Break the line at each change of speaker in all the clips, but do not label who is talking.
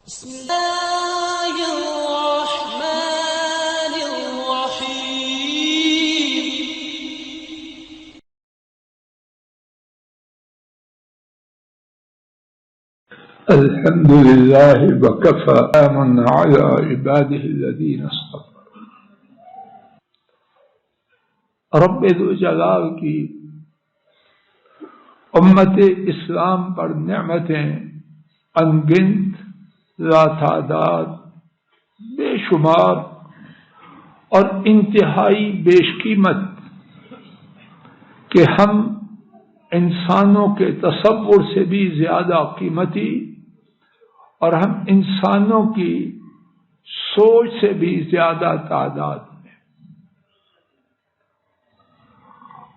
بسم الله الرحمن الرحيم.
الحمد لله وكفى آمن على عباده الذين اصطفى. رب ذو جلال کی امت اسلام پر نعمتیں انگنت لا تعداد بے شمار اور انتہائی بیش قیمت کہ ہم انسانوں کے تصور سے بھی زیادہ قیمتی اور ہم انسانوں کی سوچ سے بھی زیادہ تعداد میں.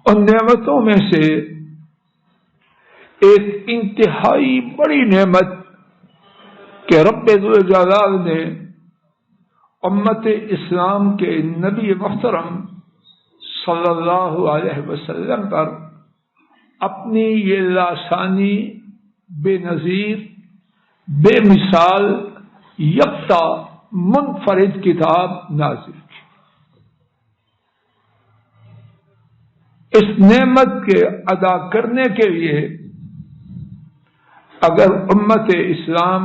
ان نعمتوں میں سے ایک انتہائی بڑی نعمت کہ رب ذو جلال نے امت اسلام کے نبی محترم صلی اللہ علیہ وسلم پر اپنی یہ لاسانی بے نظیر بے مثال یکتا منفرد کتاب نازل کی. اس نعمت کے ادا کرنے کے لیے اگر امت اسلام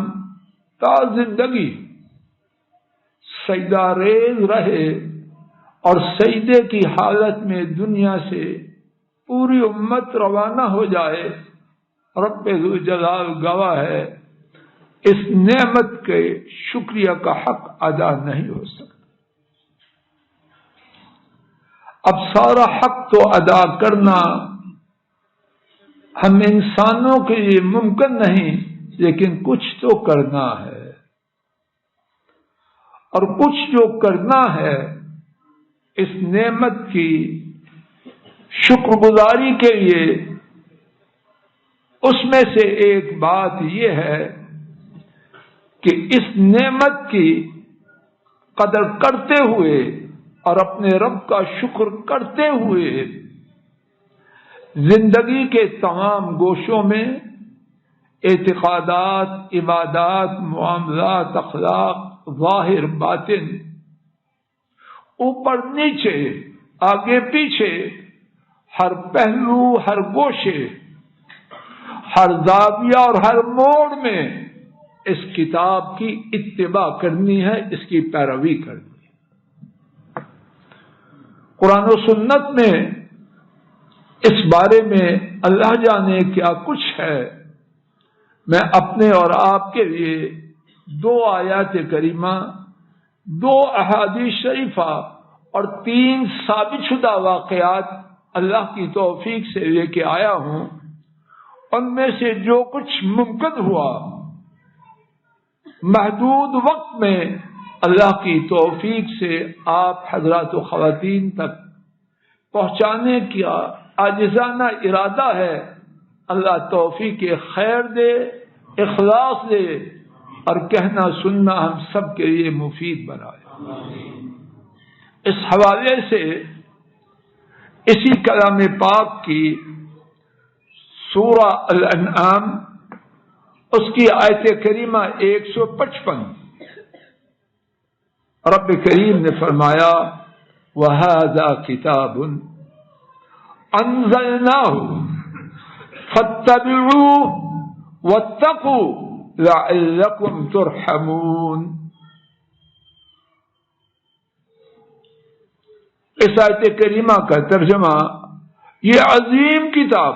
تا زندگی سجدہ ریز رہے اور سجدے کی حالت میں دنیا سے پوری امت روانہ ہو جائے، رب ذو جلال گواہ ہے اس نعمت کے شکریہ کا حق ادا نہیں ہو سکتا. اب سارا حق تو ادا کرنا ہم انسانوں کے لیے ممکن نہیں، لیکن کچھ تو کرنا ہے، اور کچھ جو کرنا ہے اس نعمت کی شکر گزاری کے لیے. اس میں سے ایک بات یہ ہے کہ اس نعمت کی قدر کرتے ہوئے اور اپنے رب کا شکر کرتے ہوئے زندگی کے تمام گوشوں میں اعتقادات، عبادات، معاملات، اخلاق، ظاہر باطن، اوپر نیچے، آگے پیچھے، ہر پہلو، ہر گوشے، ہر زاویہ اور ہر موڑ میں اس کتاب کی اتباع کرنی ہے، اس کی پیروی کرنی ہے. قرآن و سنت میں اس بارے میں اللہ جانے کیا کچھ ہے. میں اپنے اور آپ کے لیے 2 آیات کریمہ، 2 احادیث شریفہ اور 3 ثابت شدہ واقعات اللہ کی توفیق سے لے کے آیا ہوں. ان میں سے جو کچھ ممکن ہوا محدود وقت میں اللہ کی توفیق سے آپ حضرات و خواتین تک پہنچانے کا عاجزانہ ارادہ ہے. اللہ توفیق خیر دے، اخلاص دے اور کہنا سننا ہم سب کے لیے مفید بنائے. اس حوالے سے اسی کلام پاک کی سورہ الانعام اس کی آیت کریمہ 155 رب کریم نے فرمایا وَهَذَا كِتَابٌ أَنزَلْنَاهُ فَاتَّبِعُوهُ وَاتَّقُوا لَعَلَّكُمْ تُرْحَمُونَ. اس آیت کریمہ کا ترجمہ یہ عظیم کتاب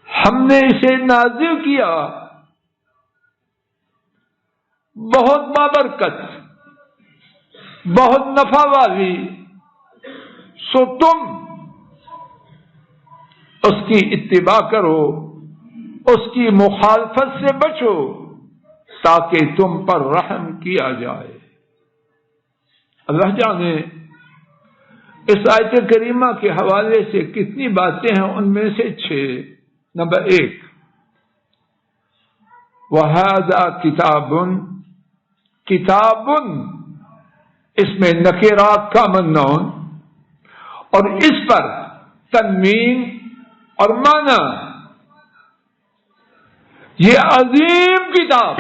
ہم نے اسے نازل کیا، بہت بابرکت، بہت نفع والی، سو تم اس کی اتباع کرو، اس کی مخالفت سے بچو تاکہ تم پر رحم کیا جائے. اللہ جانے اس آیت کریمہ کے حوالے سے کتنی باتیں ہیں. ان میں سے 6. نمبر 1 وَهَذَا كِتَابٌ، کتاب اس میں نکرات کا منون اور اس پر تنوین اور معنی. یہ عظیم کتاب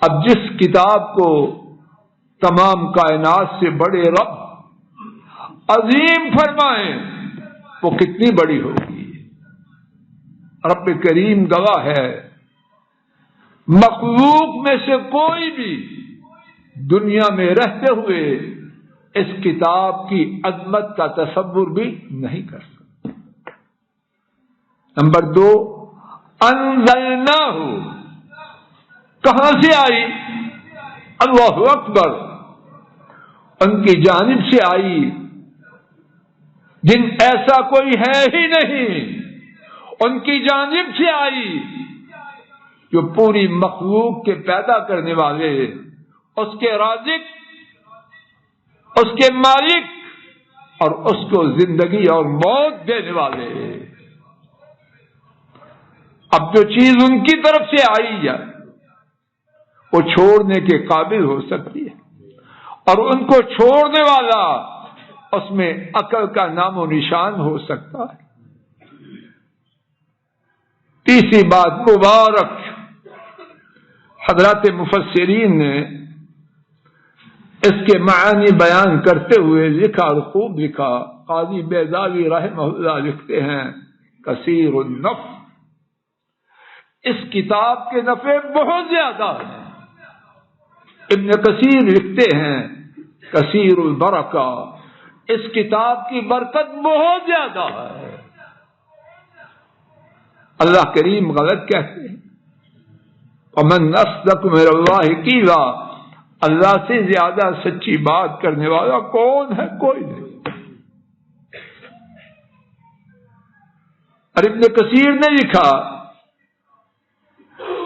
اب جس کتاب کو تمام کائنات سے بڑے رب عظیم فرمائیں وہ کتنی بڑی ہوگی. رب کریم گواہ ہے مخلوق میں سے کوئی بھی دنیا میں رہتے ہوئے اس کتاب کی عظمت کا تصور بھی نہیں کر سکتا. نمبر 2 انزلناہ کہاں سے آئی؟ اللہ اکبر، ان کی جانب سے آئی جن ایسا کوئی ہے ہی نہیں، ان کی جانب سے آئی جو پوری مخلوق کے پیدا کرنے والے، اس کے رازق، اس کے مالک اور اس کو زندگی اور موت دینے والے. اب جو چیز ان کی طرف سے آئی ہے وہ چھوڑنے کے قابل ہو سکتی ہے، اور ان کو چھوڑنے والا اس میں عقل کا نام و نشان ہو سکتا ہے. تیسری بات مبارک، حضرات مفسرین نے اس کے معنی بیان کرتے ہوئے لکھا اور خوب لکھا. قاضی بیضاوی رحمہ اللہ لکھتے ہیں کثیر النفع، اس کتاب کے نفع بہت زیادہ ہیں. ابن کثیر لکھتے ہیں کثیر البرکہ، اس کتاب کی برکت بہت زیادہ ہے. اللہ کریم غلط کہتے ہیں ومن اصدق من اللہ قیلا، اللہ سے زیادہ سچی بات کرنے والا کون ہے؟ کوئی نہیں. اور ابن کثیر نے لکھا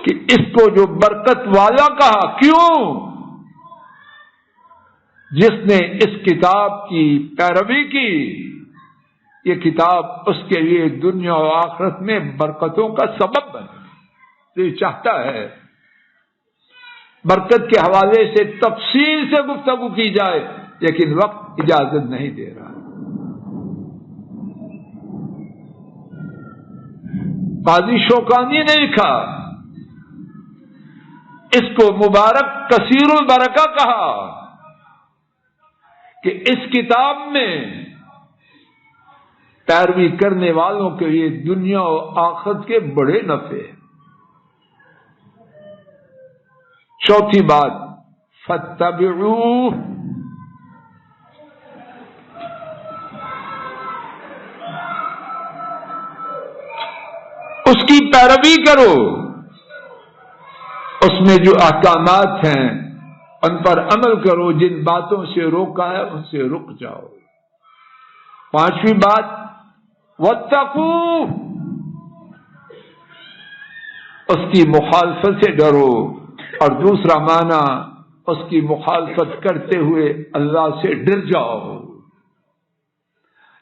کہ اس کو جو برکت والا کہا، کیوں؟ جس نے اس کتاب کی پیروی کی، یہ کتاب اس کے لیے دنیا و آخرت میں برکتوں کا سبب بنے. یہ چاہتا ہے برکت کے حوالے سے تفصیل سے گفتگو کی جائے، لیکن وقت اجازت نہیں دے رہا. قاضی شوکانی نے لکھا اس کو مبارک کثیر البرکہ کہا کہ اس کتاب میں پیروی کرنے والوں کے لیے دنیا و آخرت کے بڑے نفع. چوتھی بات فاتبعوہ، اس کی پیروی کرو، اس میں جو احکامات ہیں ان پر عمل کرو، جن باتوں سے روکا ہے ان سے رک جاؤ. پانچویں بات واتقوا، اس کی مخالفت سے ڈرو، اور دوسرا معنی اس کی مخالفت کرتے ہوئے اللہ سے ڈر جاؤ.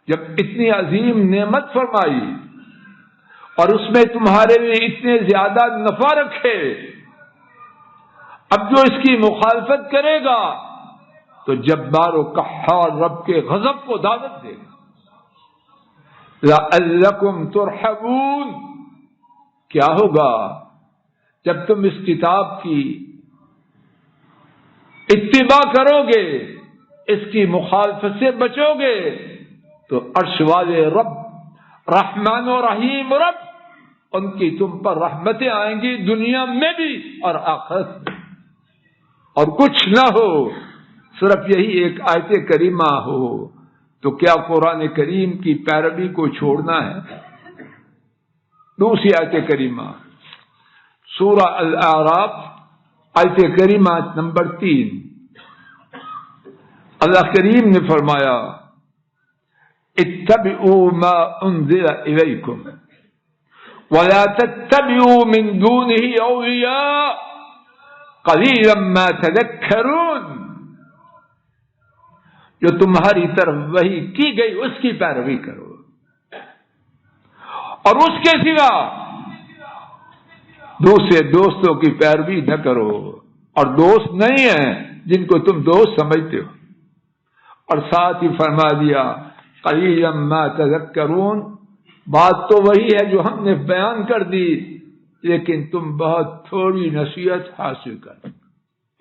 جب اتنی عظیم نعمت فرمائی اور اس میں تمہارے لیے اتنے زیادہ نفع رکھے، اب جو اس کی مخالفت کرے گا تو جبار و قہار رب کے غضب کو دعوت دے گا. لعلکم ترحمون، کیا ہوگا جب تم اس کتاب کی اتباع کرو گے، اس کی مخالفت سے بچو گے، تو عرش والے رب، رحمان و رحیم رب، ان کی تم پر رحمتیں آئیں گی دنیا میں بھی اور آخرت میں. اور کچھ نہ ہو، صرف یہی ایک آیت کریمہ ہو، تو کیا قرآن کریم کی پیروی کو چھوڑنا ہے؟ دوسری آیت کریمہ سورہ الاعراف آیت کریمہ نمبر 3، اللہ کریم نے فرمایا اتبعوا ما انزل الیکم ولا تتبعوا من دونه اولیاء قلیلا ما تذکرون، جو تمہاری طرف وحی کی گئی اس کی پیروی کرو، اور اس کے سوا دوسرے دوستوں کی پیروی نہ کرو. اور دوست نہیں ہیں جن کو تم دوست سمجھتے ہو. اور ساتھ ہی فرما دیا قلیلا ما تذکرون، بات تو وہی ہے جو ہم نے بیان کر دی، لیکن تم بہت تھوڑی نصیحت حاصل کر.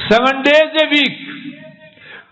7 days a week,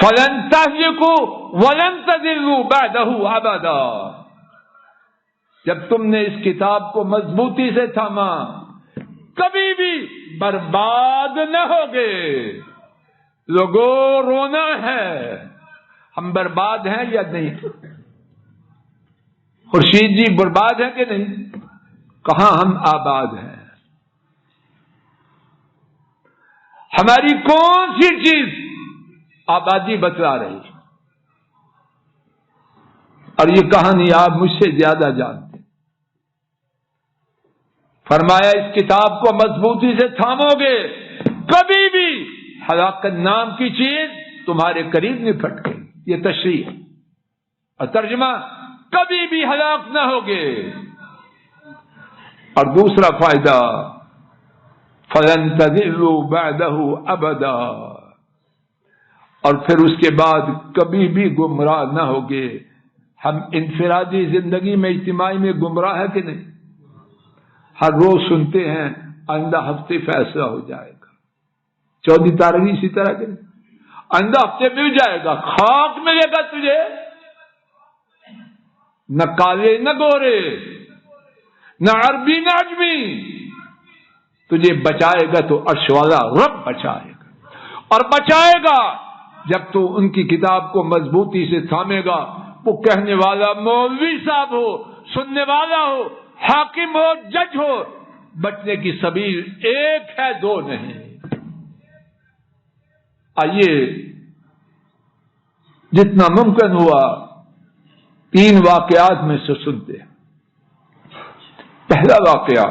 فلن تهلكوا ولن تضلوا بعده ابدا. جب تم نے اس کتاب کو مضبوطی سے تھاما کبھی بھی برباد نہ ہوگے. لوگوں رونا ہے ہم برباد ہیں یا نہیں؟ خورشید جی برباد ہے کہ نہیں؟ کہاں ہم آباد ہیں؟ ہماری کون سی چیز آبادی بتلا رہی؟ اور یہ کہانی آپ مجھ سے زیادہ جانتے. فرمایا اس کتاب کو مضبوطی سے تھامو گے کبھی بھی ہلاکت نام کی چیز تمہارے قریب نہیں پھٹکے. یہ تشریح ہے اور ترجمہ کبھی بھی ہلاک نہ ہوگے. اور دوسرا فائدہ فلن تضلوا بعده ابدا، اور پھر اس کے بعد کبھی بھی گمراہ نہ ہوگے. ہم انفرادی زندگی میں اجتماعی میں گمراہ ہے کہ نہیں؟ ہر روز سنتے ہیں آئندہ ہفتے فیصلہ ہو جائے گا. 14 تاریخ اسی طرح کے آئندہ ہفتے مل جائے گا. خاک ملے گا تجھے، نہ کالے نہ گورے، نہ عربی نہ عجمی. تجھے بچائے گا تو عرش والا رب بچائے گا. اور بچائے گا جب تو ان کی کتاب کو مضبوطی سے تھامے گا. وہ کہنے والا مولوی صاحب ہو، سننے والا ہو، حاکم ہو، جج ہو، بچنے کی سبیل ایک ہے، دو نہیں. آئیے جتنا ممکن ہوا 3 واقعات میں سے سنتے ہیں. پہلا واقعہ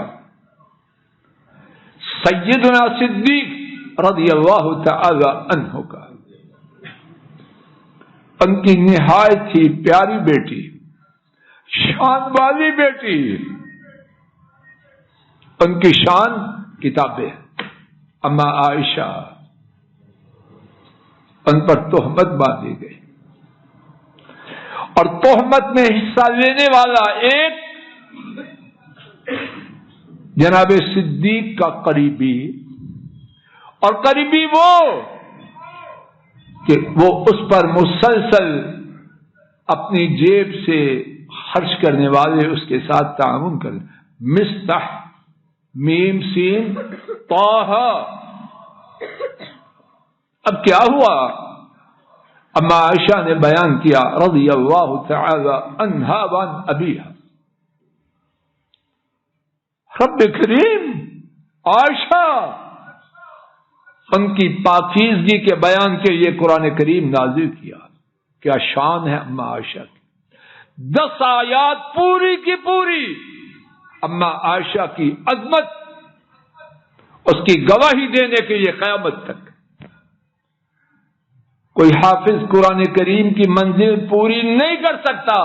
سیدنا صدیق رضی اللہ تعالی عنہ کا. ان کی نہایت ہی پیاری بیٹی، شان والی بیٹی. ان کی شان کتابیں اما عائشہ، ان پر تہمت باندھی گئی اور تہمت میں حصہ لینے والا ایک جناب صدیق کا قریبی، اور قریبی وہ کہ وہ اس پر مسلسل اپنی جیب سے خرچ کرنے والے اس کے ساتھ تعاون کریں. مستح میم سین طہ. اب کیا ہوا؟ اما عائشہ نے بیان کیا رضی اللہ تعالی عنہا وعن ابیہا. رب کریم عائشہ ان کی پاکیزگی کے بیان کے لیے قرآن کریم نازل کیا. کیا شان ہے اما عائشہ کی. 10 آیات پوری کی پوری اما عائشہ کی عظمت، اس کی گواہی دینے کے لیے قیامت تک. کوئی حافظ قرآن کریم کی منزل پوری نہیں کر سکتا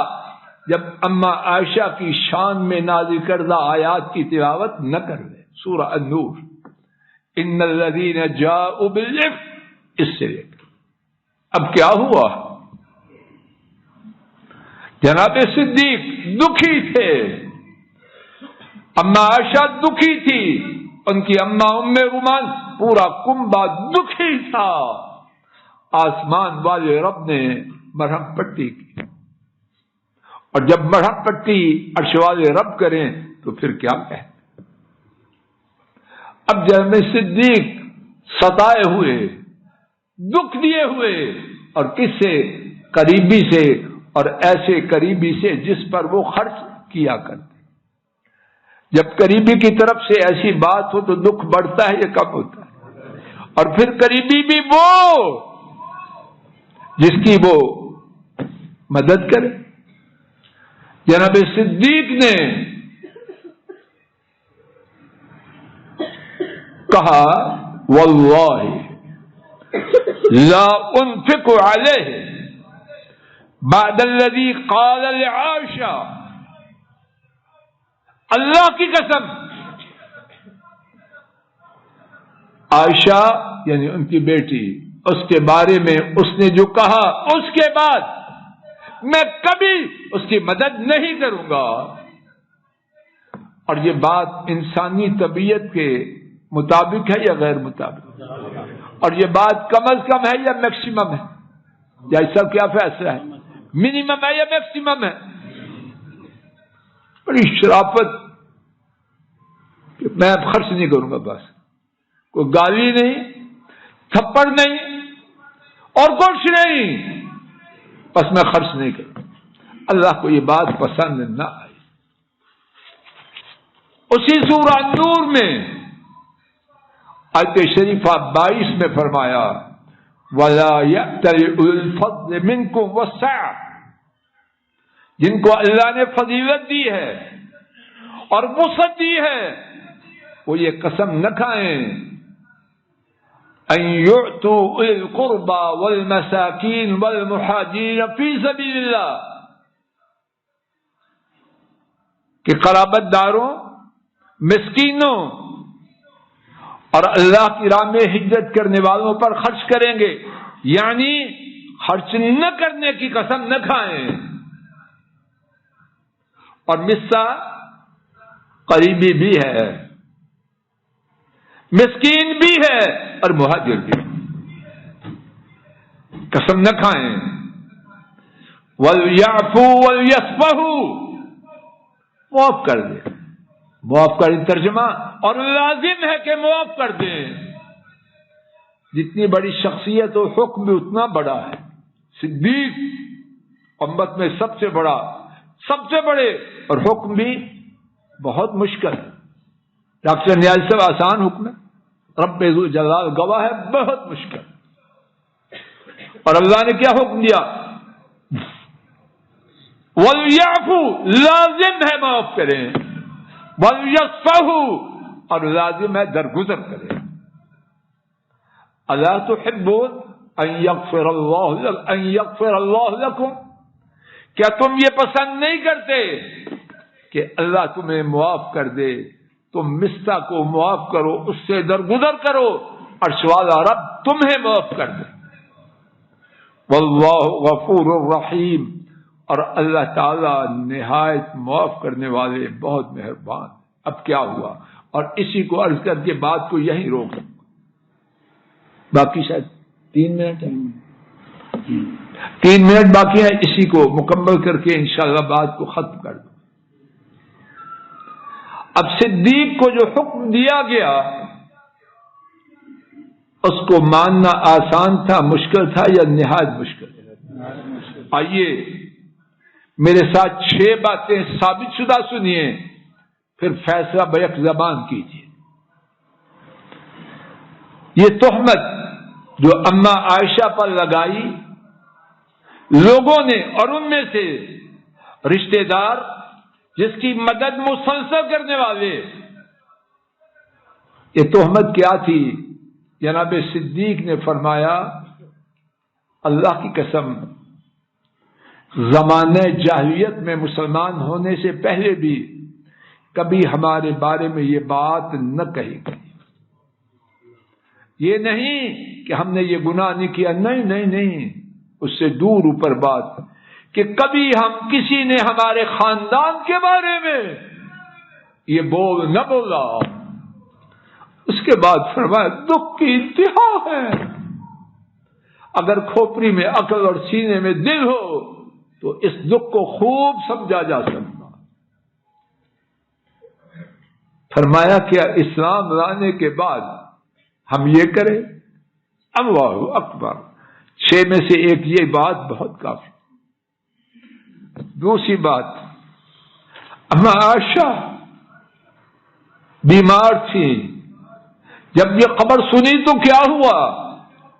جب اما عائشہ کی شان میں نازل کردہ آیات کی تلاوت نہ کر لے. سورہ النور ان الذین جاءوا بالافک، اس سے لے کر اب کیا ہوا؟ جناب صدیق دکھی تھے، اما عائشہ دکھی تھی، ان کی اما ام رومان پورا کنبہ دکھی تھا. آسمان والے رب نے مرہم پٹی کی، اور جب مرہم پٹی عرش والے رب کریں تو پھر کیا کہیں. اب جناب صدیق ستائے ہوئے، دکھ دیے ہوئے، اور کس سے؟ قریبی سے، اور ایسے قریبی سے جس پر وہ خرچ کیا کرتے. جب قریبی کی طرف سے ایسی بات ہو تو دکھ بڑھتا ہے یا کم ہوتا ہے؟ اور پھر قریبی بھی وہ جس کی وہ مدد کرے. جناب صدیق نے کہا واللہ لا انفق علیہ بعد الذی قال لعائشہ. اللہ کی قسم، عائشہ یعنی ان کی بیٹی، اس کے بارے میں اس نے جو کہا اس کے بعد میں کبھی اس کی مدد نہیں کروں گا. اور یہ بات انسانی طبیعت کے مطابق ہے یا غیر مطابق؟ اور یہ بات کم از کم ہے یا میکسیمم ہے؟ یا اس کا کیا فیصلہ ہے؟ منیمم ہے یا میکسیمم ہے؟ بڑی شرافت کہ میں اب خرچ نہیں کروں گا، بس کوئی گالی نہیں، تھپڑ نہیں اور کچھ نہیں، بس میں خرچ نہیں کروں۔ اللہ کو یہ بات پسند نہ آئی۔ اسی سورہ نور میں آیت شریفہ 22 میں فرمایا وَلَا يَأْتَلِ أُولُو الْفَضْلِ مِنْكُمْ وَالسَّعَةِ، جن کو اللہ نے فضیلت دی ہے اور وسعت دی ہے وہ یہ قسم نہ کھائیں أَن يُعْتُوا أُولِي الْقُرْبَى وَالْمَسَاكِينِ وَالْمُحَاجِرِينَ فِي سَبِيلِ اللَّهِ، کہ قرابت داروں، مسکینوں اور اللہ کی راہ میں ہجرت کرنے والوں پر خرچ کریں گے، یعنی خرچ نہ کرنے کی قسم نہ کھائیں۔ اور مسا قریبی بھی ہے، مسکین بھی ہے اور مہاجر بھی، قسم نہ کھائیں۔ وَلْيَعْفُوا وَلْيَصْفَحُوا، معاف کر دیں، معاف کر دیں ترجمہ، اور لازم ہے کہ معاف کر دیں۔ جتنی بڑی شخصیت و حکم بھی اتنا بڑا ہے۔ صدیق امت میں سب سے بڑا، سب سے بڑے، اور حکم بھی بہت مشکل ہے۔ ڈاکٹر نیاز صاحب آسان حکم ہے، رب ذو جلال گواہ ہے بہت مشکل۔ اور اللہ نے کیا حکم دیا؟ وَلْيَعْفُوا، لازم ہے معاف کریں، وَلْيَصْفَحُوا، اور لازم ہے درگزر کریں۔ اَلَا تُحِبُّونَ أَن يَغْفِرَ اللَّهُ لَكُمْ، کیا تم یہ پسند نہیں کرتے کہ اللہ تمہیں معاف کر دے؟ تم مستا کو معاف کرو، اس سے درگزر کرو، عرش والا رب تمہیں معاف کر دے۔ واللہ غفور الرحیم، اور اللہ تعالی نہایت معاف کرنے والے، بہت مہربان۔ اب کیا ہوا؟ اور اسی کو عرض کر کے بات کو یہیں روک، باقی شاید 3 منٹ ہے، 3 منٹ باقی ہے، اسی کو مکمل کر کے انشاءاللہ بات کو ختم کر دوں۔ اب صدیق کو جو حکم دیا گیا اس کو ماننا آسان تھا، مشکل تھا، یا نہایت مشکل؟ آئیے میرے ساتھ 6 باتیں ثابت شدہ سنیے، پھر فیصلہ بیک زبان کیجیے۔ یہ تہمت جو اما عائشہ پر لگائی لوگوں نے، اور ان میں سے رشتہ دار جس کی مدد مسلسل کرنے والے، یہ تہمت کیا تھی؟ جناب صدیق نے فرمایا اللہ کی قسم، زمانے جاہلیت میں مسلمان ہونے سے پہلے بھی کبھی ہمارے بارے میں یہ بات نہ کہی گئی۔ یہ نہیں کہ ہم نے یہ گناہ نہیں کیا، نہیں نہیں نہیں، اس سے دور اوپر بات کہ کبھی ہم کسی نے ہمارے خاندان کے بارے میں یہ بول نہ بولا۔ اس کے بعد فرمایا دکھ کی انتہا ہے، اگر کھوپڑی میں عقل اور سینے میں دل ہو تو اس دکھ کو خوب سمجھا جا سکتا۔ فرمایا کیا اسلام لانے کے بعد ہم یہ کریں؟ اللہ اکبر۔ 6 میں سے ایک یہ بات بہت کافی۔ دوسری بات، اما عائشہ بیمار تھی، جب یہ خبر سنی تو کیا ہوا؟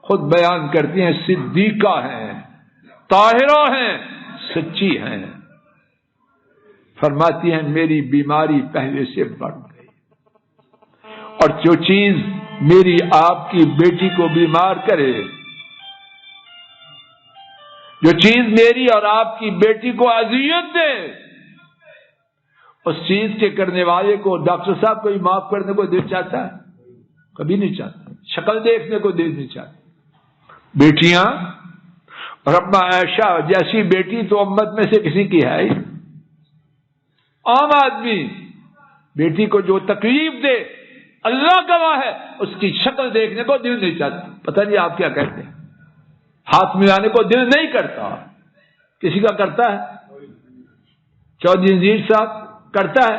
خود بیان کرتی ہیں صدیقہ ہیں، طاہرہ ہیں، سچی ہیں۔ فرماتی ہیں میری بیماری پہلے سے بڑھ گئی، اور جو چیز میری آپ کی بیٹی کو بیمار کرے، جو چیز میری اور آپ کی بیٹی کو اذیت دے، اس چیز کے کرنے والے کو ڈاکٹر صاحب کوئی معاف کرنے کو دل چاہتا ہے؟ کبھی نہیں چاہتا، شکل دیکھنے کو دل نہیں چاہتا۔ بیٹیاں، اور اما عائشہ جیسی بیٹی تو امت میں سے کسی کی ہے ہی، عام آدمی بیٹی کو جو تکلیف دے، اللہ گواہ ہے، اس کی شکل دیکھنے کو دل نہیں چاہتا۔ پتہ نہیں آپ کیا کہتے ہیں؟ ہاتھ ملانے کو دل نہیں کرتا. کسی کا کرتا ہے؟ چودھری نذیر صاحب کرتا ہے؟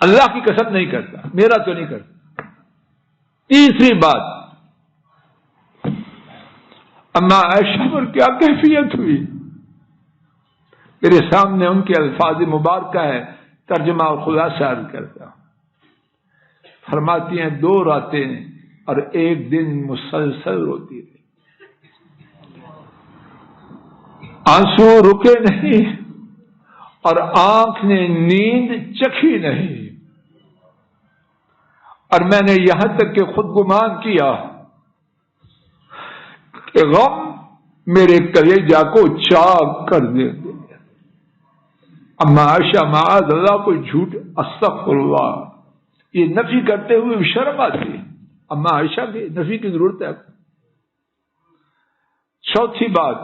اللہ کی قسم نہیں کرتا، میرا تو نہیں کرتا. تیسری بات، اما عائشہ پر کیا کیفیت ہوئی؟ میرے سامنے ان کے الفاظ مبارکہ ہے، ترجمہ اور خلاصہ عرض کرتا ہوں. فرماتی ہیں 2 راتیں اور 1 دن مسلسل روتی رہی، آنسو رکے نہیں اور آنکھ نے نیند چکھی نہیں. اور میں نے یہاں تک کہ خود گمان کیا کہ غم میرے کلیجہ کو چاک کر دے گے. اما عائشہ معاذ اللہ کو جھوٹ، استغفر اللہ، یہ نفی کرتے ہوئے شرم آتی ہے. اما عائشہ کی نفی کی ضرورت ہے. چوتھی بات،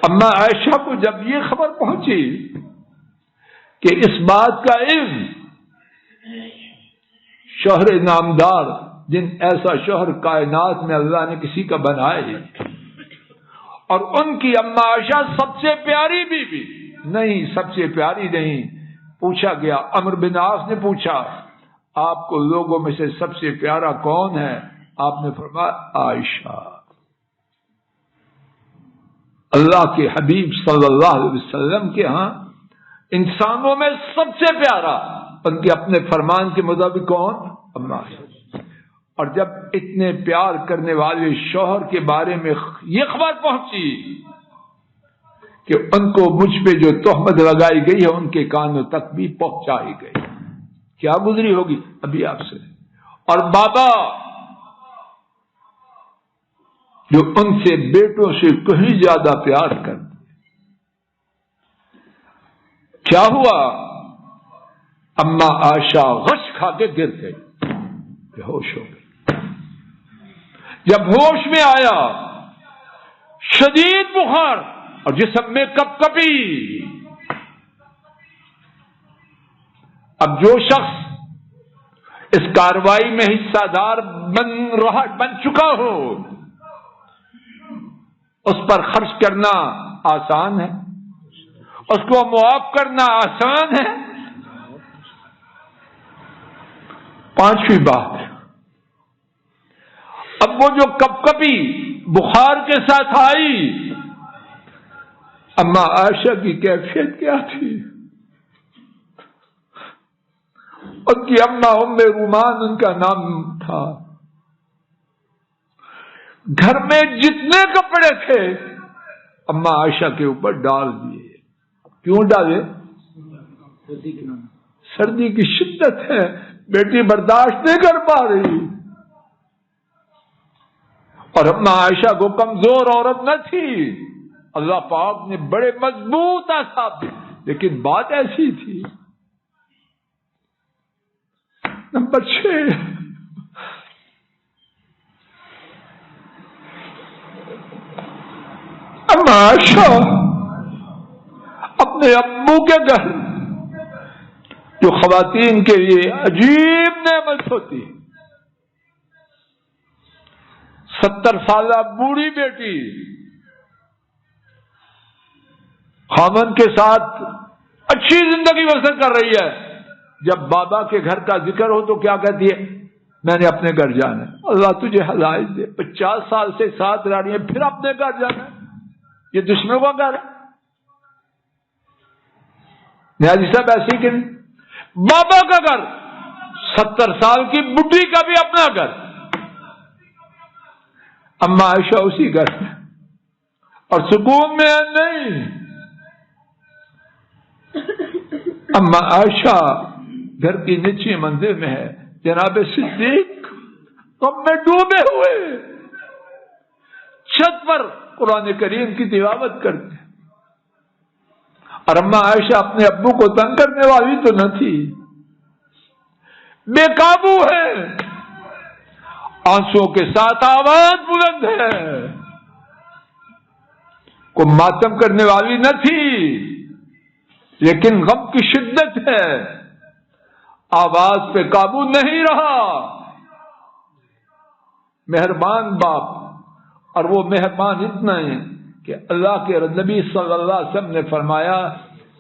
اما عائشہ کو جب یہ خبر پہنچی کہ اس بات کا علم شوہر نامدار، جن ایسا شوہر کائنات میں اللہ نے کسی کا بنائے، اور ان کی اما عائشہ سب سے پیاری بیوی نہیں، سب سے پیاری نہیں، پوچھا گیا. عمرو بن عاص نے پوچھا آپ کو لوگوں میں سے سب سے پیارا کون ہے؟ آپ نے فرمایا عائشہ. اللہ کے حبیب صلی اللہ علیہ وسلم کے ہاں انسانوں میں سب سے پیارا ان کے اپنے فرمان کے مطابق کون؟ اما عائشہ. اور جب اتنے پیار کرنے والے شوہر کے بارے میں یہ خبر پہنچی کہ ان کو مجھ پہ جو تہمت لگائی گئی ہے ان کے کانوں تک بھی پہنچائی گئی، کیا گزری ہوگی ابھی آپ سے. اور بابا جو ان سے بیٹوں سے کہیں زیادہ پیار کرتے، کیا ہوا؟ اما عائشہ غش کھا کے گر گئی، بے ہوش ہو گئی. جب ہوش میں آیا شدید بخار اور جسم میں کپ کپی. اب جو شخص اس کارروائی میں حصہ دار بن چکا ہو اس پر خرچ کرنا آسان ہے، اس کو معاف کرنا آسان ہے. 5ویں بات، اب وہ جو کپ کپی بخار کے ساتھ آئی، اما عائشہ کی کیفیت کیا تھی؟ ان کی اما ام رومان ان کا نام تھا. گھر میں جتنے کپڑے تھے اما عائشہ کے اوپر ڈال دیے. کیوں ڈالے؟ سردی کی شدت ہے، بیٹی برداشت نہیں کر پا رہی. اور اما عائشہ کو کمزور عورت نہ تھی، اللہ پاک نے بڑے مضبوط اعصاب دیے، لیکن بات ایسی تھی. نمبر 6، اما عائشہ اپنے ابو کے گھر، جو خواتین کے لیے عجیب نعمت ہوتی، 70 سالہ بوڑھی بیٹی خامن کے ساتھ اچھی زندگی بسر کر رہی ہے. جب بابا کے گھر کا ذکر ہو تو کیا کہتی ہے؟ میں نے اپنے گھر جانا ہے. اللہ تجھے ہدایت دے، 50 سال سے ساتھ رہ رہی ہے پھر اپنے گھر جانا ہے، یہ دشمنوں کا گھر ہے. نیازی صاحب ایسے ہی کہ نہیں؟ بابا کا گھر، 70 سال کی بڈھی کا بھی اپنا گھر. اما عائشہ اسی گھر میں اور سکون میں نہیں. اما عائشہ گھر کی نیچی منزل میں ہے، جناب صدیق غم میں ڈوبے ہوئے چھت پر قرآن کریم کی تلاوت کرتے. اور اما عائشہ اپنے ابو کو تنگ کرنے والی تو نہ تھی، بے قابو ہے، آنسوں کے ساتھ آواز بلند ہے، کو ماتم کرنے والی نہ تھی، لیکن غم کی شدت ہے، آواز پہ قابو نہیں رہا. مہربان باپ اور وہ مہربان اتنا ہے کہ اللہ کے نبی صلی اللہ علیہ وسلم نے فرمایا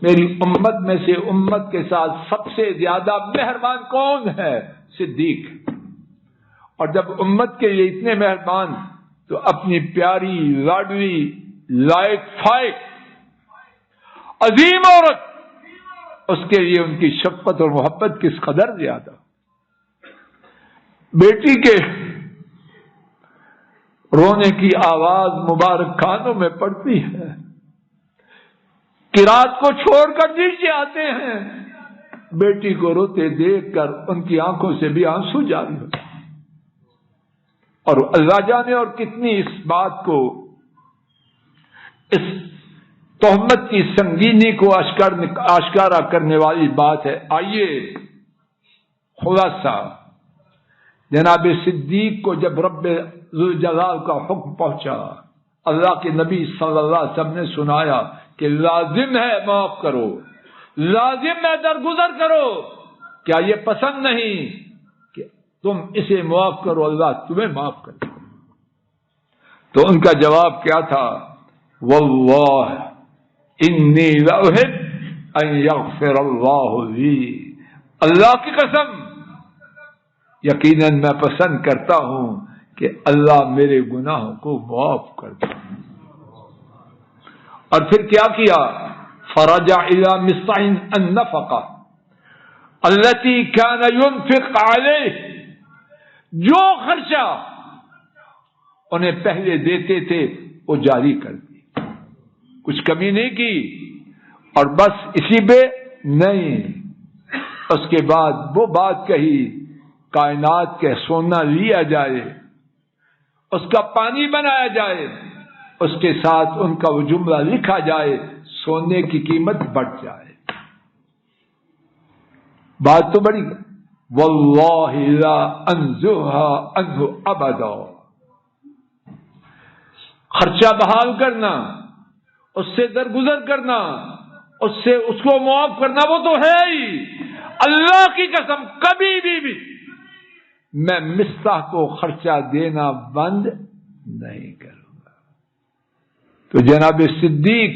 میری امت میں سے امت کے ساتھ سب سے زیادہ مہربان کون ہے؟ صدیق۔ اور جب امت کے لیے اتنے مہربان تو اپنی پیاری لاڈلی لائق فائق عظیم عورت، اس کے لیے ان کی شفقت اور محبت کس قدر زیادہ۔ بیٹی کے رونے کی آواز مبارک کانوں میں پڑتی ہے کہ رات کو چھوڑ کر نیچے آتے ہیں، بیٹی کو روتے دیکھ کر ان کی آنکھوں سے بھی آنسو جاری ہوتے ہیں۔ اور اللہ جانے اور کتنی اس بات کو، اس تہمت کی سنگینی کو آشکارا کرنے والی بات ہے۔ آئیے خلاصہ، جناب صدیق کو جب رب ذوالجلال کا حکم پہنچا، اللہ کے نبی صلی اللہ علیہ وسلم نے سنایا کہ لازم ہے معاف کرو، لازم ہے درگزر کرو، کیا یہ پسند نہیں کہ تم اسے معاف کرو، اللہ تمہیں معاف کرے؟ تو ان کا جواب کیا تھا؟ واللہ انی لأحب ان یغفر اللہ لی، اللہ کی قسم یقیناً میں پسند کرتا ہوں کہ اللہ میرے گناہوں کو معاف کر دے۔ اور پھر کیا کیا؟ فرجع الى مصطح النفقہ التي كان ينفق عليه، جو خرچہ انہیں پہلے دیتے تھے وہ جاری کر دی، کچھ کمی نہیں کی۔ اور بس اسی پہ نہیں، اس کے بعد وہ بات کہی کائنات کے سونا لیا جائے، اس کا پانی بنایا جائے، اس کے ساتھ ان کا وہ جملہ لکھا جائے، سونے کی قیمت بڑھ جائے۔ بات تو بڑی، واللہ لا انزها عنه ابدا، خرچہ بحال کرنا، اس سے درگزر کرنا، اس کو معاف کرنا، وہ تو ہے ہی۔ اللہ کی قسم کبھی بھی میں مصطح کو خرچہ دینا بند نہیں کروں گا۔ تو جناب صدیق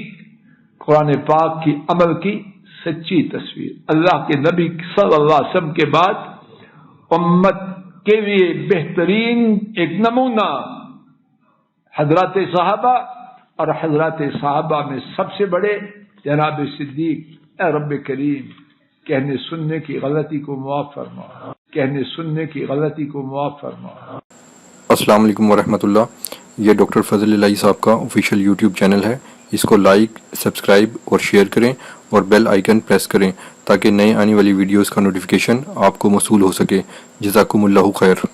قرآن پاک کی عمل کی سچی تصویر، اللہ کے نبی صلی اللہ علیہ وسلم کے بعد امت کے لیے بہترین ایک نمونہ حضرات صحابہ، اور حضرات صحابہ میں سب سے بڑے جناب صدیق۔ اے رب کریم کہنے سننے کی غلطی کو معاف فرما، کہنے سننے کی غلطی کو معاف فرما۔
السلام علیکم ورحمۃ اللہ۔ یہ ڈاکٹر فضل الہی صاحب کا آفیشیل یوٹیوب چینل ہے، اس کو لائک، سبسکرائب اور شیئر کریں اور بیل آئیکن پریس کریں تاکہ نئے آنے والی ویڈیوز کا نوٹیفیکیشن آپ کو موصول ہو سکے۔ جزاکم اللہ خیر۔